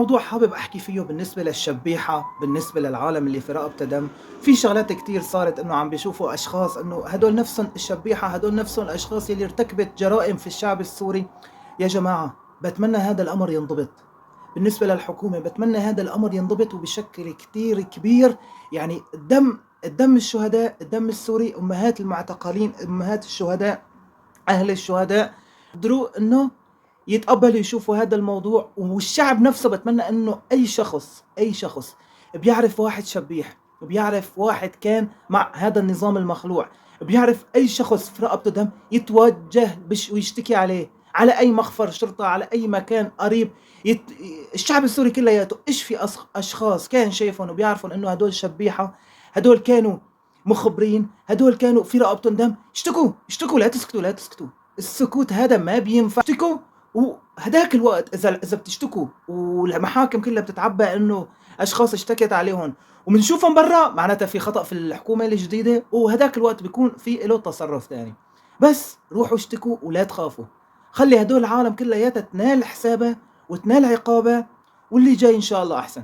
موضوع حابب أحكي فيه بالنسبة للشبيحة، بالنسبة للعالم اللي في رقبته دم. في شغلات كتير صارت إنه عم بيشوفوا أشخاص إنه هدول نفسهم الشبيحة، هدول نفسهم الأشخاص يلي ارتكبت جرائم في الشعب السوري. يا جماعة بتمنى هذا الأمر ينضبط. بالنسبة للحكومة بتمنى هذا الأمر ينضبط وبشكل كتير كبير. يعني الدم الشهداء، الدم السوري، أمهات المعتقلين، أمهات الشهداء، أهل الشهداء، قدروا إنه يتقبلوا يشوفوا هذا الموضوع. والشعب نفسه بتمنى إنه أي شخص بيعرف واحد شبيح، بيعرف واحد كان مع هذا النظام المخلوع، بيعرف أي شخص في رقبته دم يتوجه ويشتكي عليه على أي مخفر شرطة، على أي مكان قريب. يت... الشعب السوري كلياته إيش في أشخاص كان شايفهم وبيعرفون إنه هدول شبيحة، هدول كانوا مخبرين، هدول كانوا في رقبتهم دم. اشتكوا، لا تسكتوا. السكوت هذا ما بينفع. اشتكوا. وهداك الوقت اذا بتشتكوا والمحاكم كلها بتتعبى انه اشخاص اشتكت عليهم وبنشوفهم برا، معناتها في خطأ في الحكومة الجديدة، وهداك الوقت بيكون في له تصرف ثاني. بس روحوا اشتكوا ولا تخافوا. خلي هدول العالم كلها تنال حسابها وتنال عقابها، واللي جاي ان شاء الله احسن.